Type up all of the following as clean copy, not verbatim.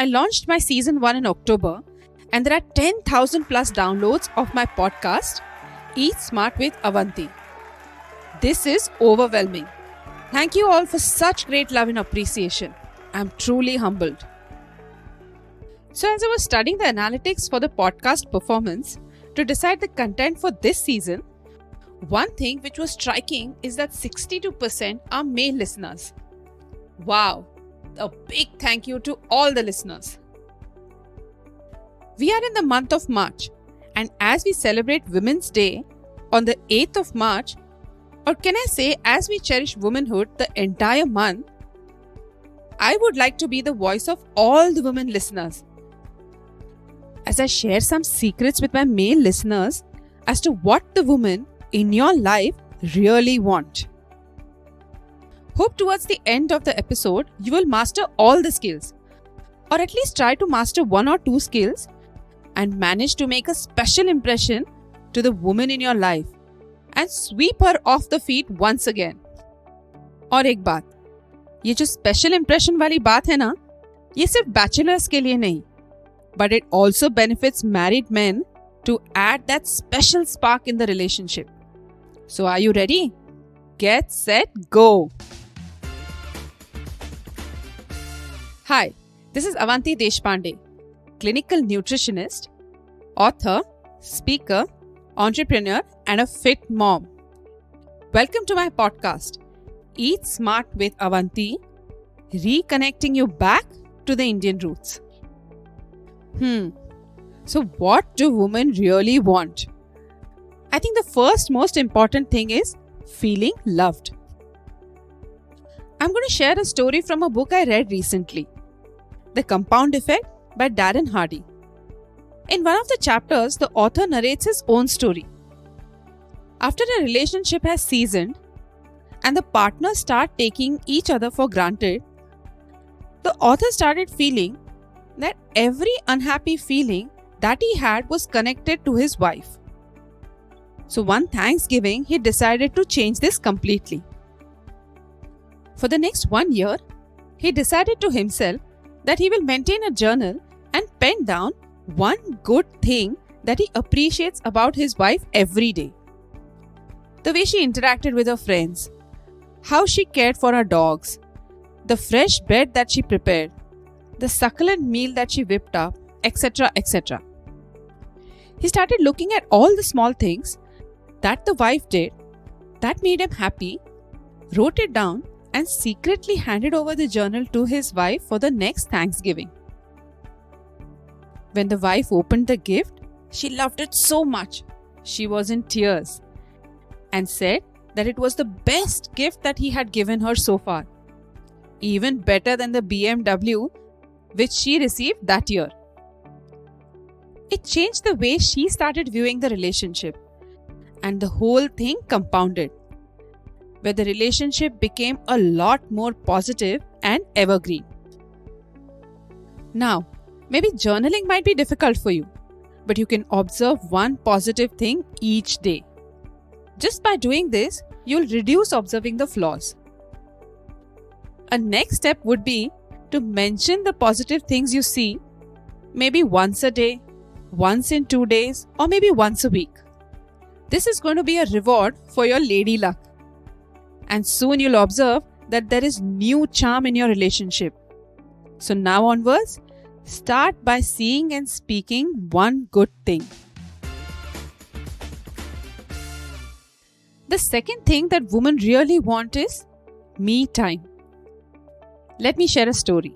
I launched my season 1 in October, and there are 10,000 plus downloads of my podcast, Eat Smart with Avanti. This is overwhelming. Thank you all for such great love and appreciation. I'm truly humbled. So as I was studying the analytics for the podcast performance to decide the content for this season, one thing which was striking is that 62% are male listeners. Wow! A big thank you to all the listeners. We are in the month of March, and as we celebrate Women's Day on the 8th of March, or can I say as we cherish womanhood the entire month, I would like to be the voice of all the women listeners. As I share some secrets with my male listeners as to what the women in your life really want. Hope towards the end of the episode, you will master all the skills, or at least try to master 1 or 2 skills and manage to make a special impression to the woman in your life and sweep her off the feet once again. और एक बात, ये जो special impression वाली बात है ना, ये सिर्फ bachelors के लिए नहीं, but it also benefits married men to add that special spark in the relationship. So are you ready? Get set, go! Hi, this is Avantii Deshpaande, clinical nutritionist, author, speaker, entrepreneur, and a fit mom. Welcome to my podcast, Eat Smart with Avanti, reconnecting you back to the Indian roots. So what do women really want? I think the first most important thing is feeling loved. I'm going to share a story from a book I read recently, The Compound Effect by Darren Hardy. In one of the chapters, the author narrates his own story. After a relationship has seasoned and the partners start taking each other for granted, the author started feeling that every unhappy feeling that he had was connected to his wife. So one Thanksgiving, he decided to change this completely. For the next 1 year, he decided to himself that he will maintain a journal and pen down one good thing that he appreciates about his wife every day. The way she interacted with her friends, how she cared for her dogs, the fresh bread that she prepared, the succulent meal that she whipped up, etc., etc. He started looking at all the small things that the wife did that made him happy, wrote it down, and secretly handed over the journal to his wife for the next Thanksgiving. When the wife opened the gift, she loved it so much. She was in tears and said that it was the best gift that he had given her so far, even better than the BMW which she received that year. It changed the way she started viewing the relationship, and the whole thing compounded, where the relationship became a lot more positive and evergreen. Now, maybe journaling might be difficult for you, but you can observe one positive thing each day. Just by doing this, you'll reduce observing the flaws. A next step would be to mention the positive things you see, maybe once a day, once in 2 days, or maybe once a week. This is going to be a reward for your lady luck. And soon you'll observe that there is new charm in your relationship. So now onwards, start by seeing and speaking one good thing. The second thing that women really want is me time. Let me share a story.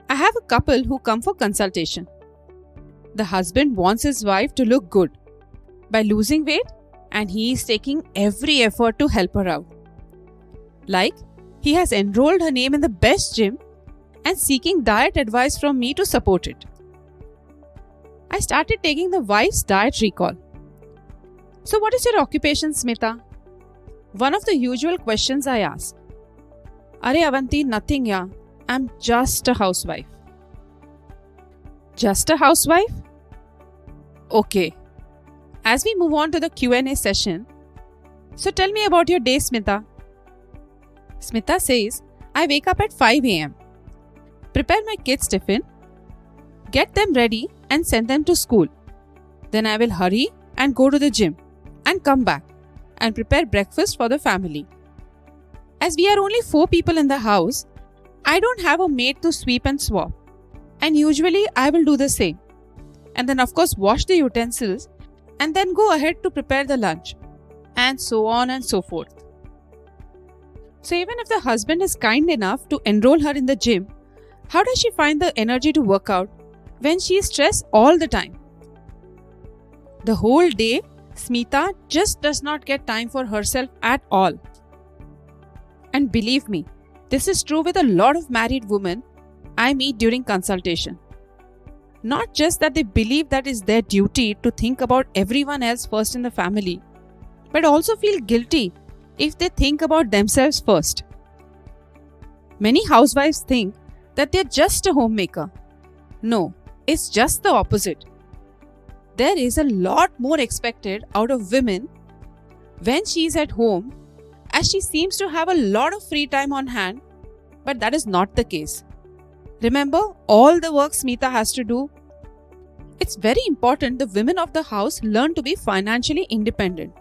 I have a couple who come for consultation. The husband wants his wife to look good by losing weight, and he is taking every effort to help her out. Like, he has enrolled her name in the best gym and seeking diet advice from me to support it. I started taking the wife's diet recall. So what is your occupation, Smita? One of the usual questions I ask. Are Avanti, nothing ya. I'm just a housewife. Just a housewife? Okay. As we move on to the Q&A session, so tell me about your day, Smita. Smita says, I wake up at 5 a.m., prepare my kids' tiffin, get them ready and send them to school. Then I will hurry and go to the gym and come back and prepare breakfast for the family. As we are only 4 people in the house, I don't have a maid to sweep and swap. And usually I will do the same. And then of course wash the utensils and then go ahead to prepare the lunch. And so on and so forth. So even if the husband is kind enough to enroll her in the gym, how does she find the energy to work out when she is stressed all the time? The whole day, Smita just does not get time for herself at all. And believe me, this is true with a lot of married women I meet during consultation. Not just that they believe that it's their duty to think about everyone else first in the family, but also feel guilty if they think about themselves first. Many housewives think that they're just a homemaker. No, it's just the opposite. There is a lot more expected out of women when she is at home, as she seems to have a lot of free time on hand, but that is not the case. Remember all the work Smita has to do? It's very important the women of the house learn to be financially independent.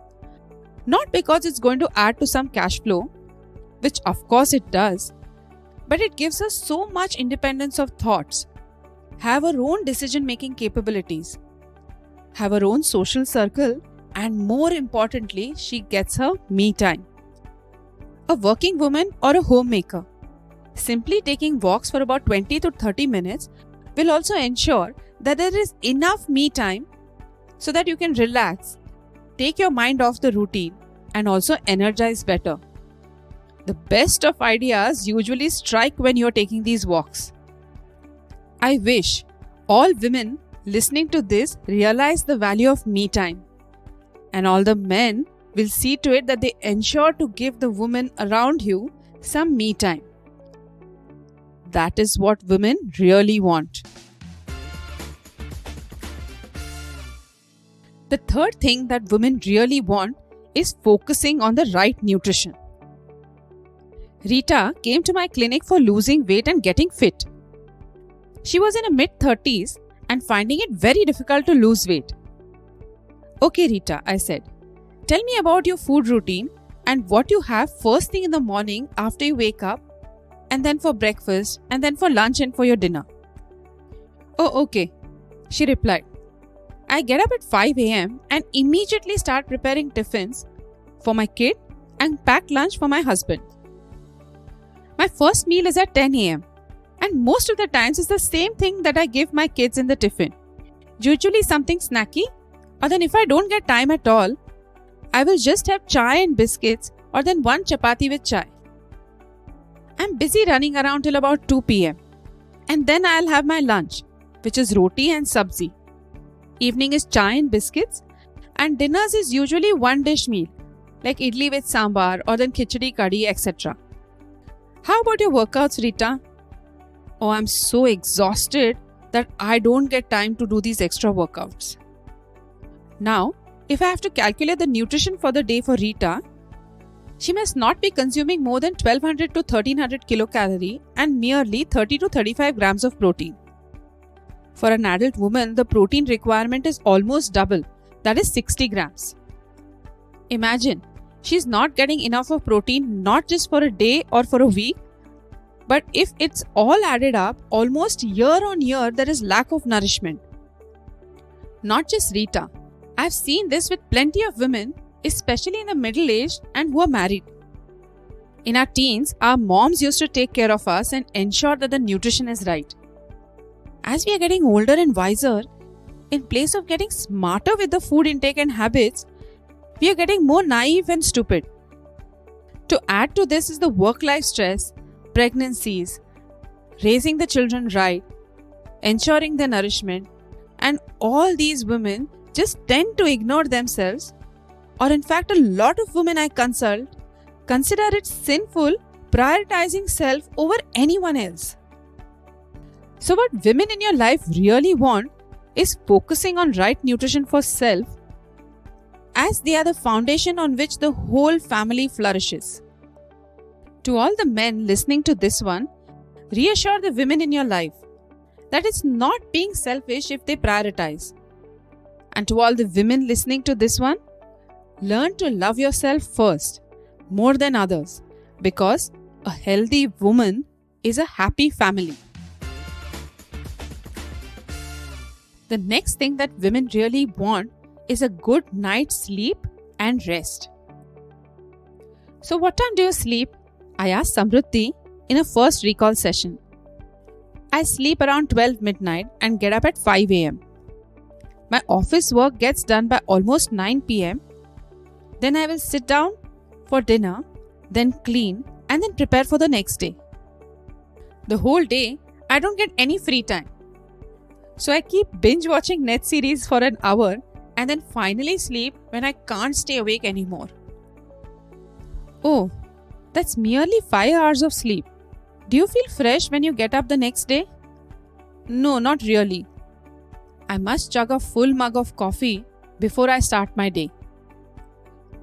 Not because it's going to add to some cash flow, which of course it does, but it gives us so much independence of thoughts, have her own decision-making capabilities, have her own social circle, and more importantly, she gets her me time. A working woman or a homemaker, simply taking walks for about 20 to 30 minutes will also ensure that there is enough me time so that you can relax, take your mind off the routine, and also energize better. The best of ideas usually strike when you're taking these walks. I wish all women listening to this realize the value of me time, and all the men will see to it that they ensure to give the woman around you some me time. That is what women really want. The third thing that women really want is focusing on the right nutrition. Rita came to my clinic for losing weight and getting fit. She was in her mid-30s and finding it very difficult to lose weight. Okay, Rita, I said, tell me about your food routine and what you have first thing in the morning after you wake up, and then for breakfast, and then for lunch and for your dinner. Oh, okay, she replied. I get up at 5 a.m. and immediately start preparing tiffins for my kid and pack lunch for my husband. My first meal is at 10 a.m. and most of the times it's the same thing that I give my kids in the tiffin. Usually something snacky, or then if I don't get time at all, I will just have chai and biscuits or then one chapati with chai. I'm busy running around till about 2 p.m. and then I'll have my lunch, which is roti and sabzi. Evening is chai and biscuits, and dinners is usually one dish meal like idli with sambar or then khichdi kadhi, etc. How about your workouts, Rita? Oh, I'm so exhausted that I don't get time to do these extra workouts. Now, if I have to calculate the nutrition for the day for Rita, she must not be consuming more than 1200 to 1300 kilocalorie and merely 30 to 35 grams of protein. For an adult woman, the protein requirement is almost double, that is 60 grams. Imagine, she's not getting enough of protein not just for a day or for a week, but if it's all added up, almost year on year there is lack of nourishment. Not just Rita, I've seen this with plenty of women, especially in the middle aged and who are married. In our teens, our moms used to take care of us and ensure that the nutrition is right. As we are getting older and wiser, in place of getting smarter with the food intake and habits, we are getting more naive and stupid. To add to this is the work-life stress, pregnancies, raising the children right, ensuring their nourishment, and all these women just tend to ignore themselves, or in fact a lot of women I consult consider it sinful prioritizing self over anyone else. So what women in your life really want is focusing on right nutrition for self, as they are the foundation on which the whole family flourishes. To all the men listening to this one, reassure the women in your life that it's not being selfish if they prioritize. And to all the women listening to this one, learn to love yourself first, more than others, because a healthy woman is a happy family. The next thing that women really want is a good night's sleep and rest. So what time do you sleep? I asked Samruddhi in a first recall session. I sleep around 12 midnight and get up at 5 am. My office work gets done by almost 9 pm. Then I will sit down for dinner, then clean and then prepare for the next day. The whole day, I don't get any free time. So I keep binge watching net series for an hour and then finally sleep when I can't stay awake anymore. Oh, that's merely 5 hours of sleep. Do you feel fresh when you get up the next day? No, not really. I must chug a full mug of coffee before I start my day.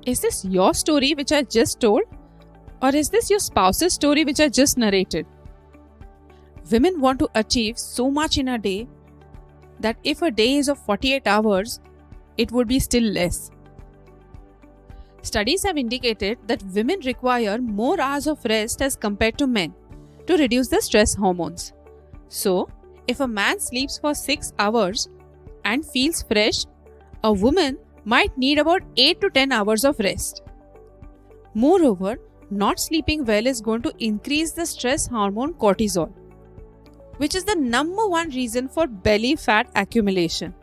Is this your story which I just told? Or is this your spouse's story which I just narrated? Women want to achieve so much in a day that if a day is of 48 hours, it would be still less. Studies have indicated that women require more hours of rest as compared to men to reduce the stress hormones. So, if a man sleeps for 6 hours and feels fresh, a woman might need about 8 to 10 hours of rest. Moreover, not sleeping well is going to increase the stress hormone cortisol, which is the number one reason for belly fat accumulation.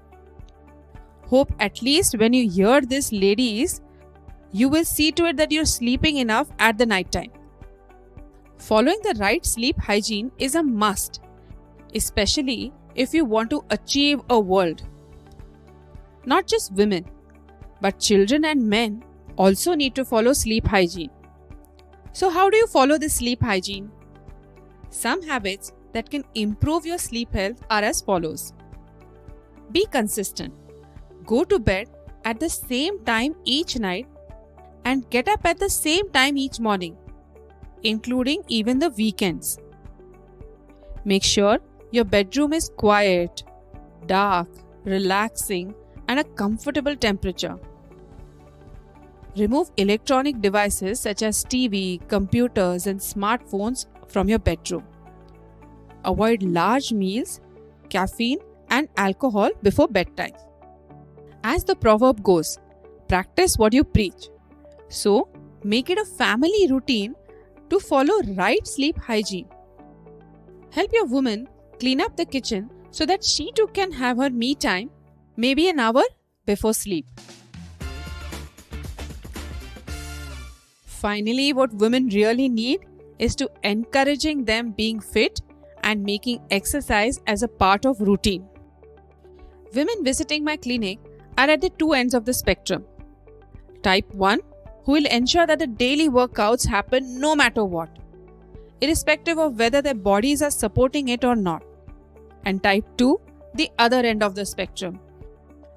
Hope at least when you hear this, ladies, you will see to it that you're sleeping enough at the night time. Following the right sleep hygiene is a must, especially if you want to achieve a world. Not just women, but children and men also need to follow sleep hygiene. So how do you follow this sleep hygiene? Some habits that can improve your sleep health are as follows. Be consistent. Go to bed at the same time each night and get up at the same time each morning, including even the weekends. Make sure your bedroom is quiet, dark, relaxing, and a comfortable temperature. Remove electronic devices such as TV, computers, and smartphones from your bedroom. Avoid large meals, caffeine, and alcohol before bedtime. As the proverb goes, practice what you preach. So, make it a family routine to follow right sleep hygiene. Help your woman clean up the kitchen so that she too can have her me time, maybe an hour before sleep. Finally, what women really need is to encouraging them being fit and making exercise as a part of routine. Women visiting my clinic are at the two ends of the spectrum. Type 1, who will ensure that the daily workouts happen no matter what, irrespective of whether their bodies are supporting it or not. And type 2, the other end of the spectrum,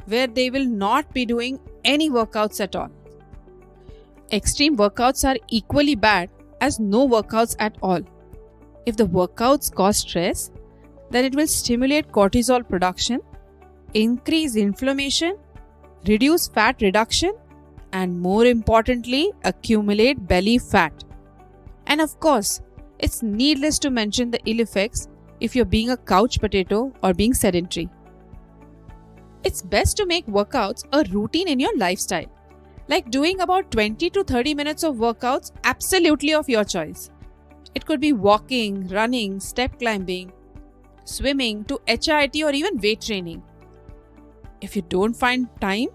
where they will not be doing any workouts at all. Extreme workouts are equally bad as no workouts at all. If the workouts cause stress, then it will stimulate cortisol production, increase inflammation, reduce fat reduction, and more importantly, accumulate belly fat. And of course, it's needless to mention the ill effects if you're being a couch potato or being sedentary. It's best to make workouts a routine in your lifestyle, like doing about 20 to 30 minutes of workouts absolutely of your choice. It could be walking, running, step climbing, swimming to HIIT or even weight training. If you don't find time,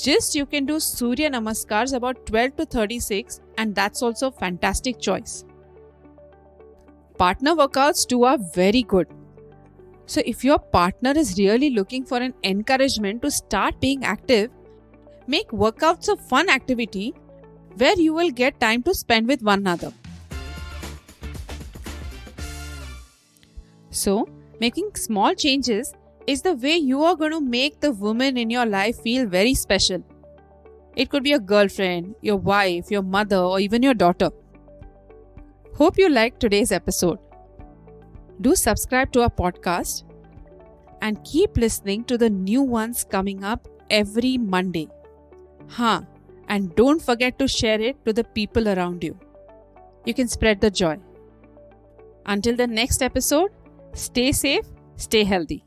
you can do Surya Namaskars about 12 to 36 and that's also a fantastic choice. Partner workouts too are very good. So if your partner is really looking for an encouragement to start being active, make workouts a fun activity where you will get time to spend with one another. So, making small changes is the way you are going to make the woman in your life feel very special. It could be a girlfriend, your wife, your mother, or even your daughter. Hope you liked today's episode. Do subscribe to our podcast and keep listening to the new ones coming up every Monday. And don't forget to share it to the people around you. You can spread the joy. Until the next episode, stay safe, stay healthy.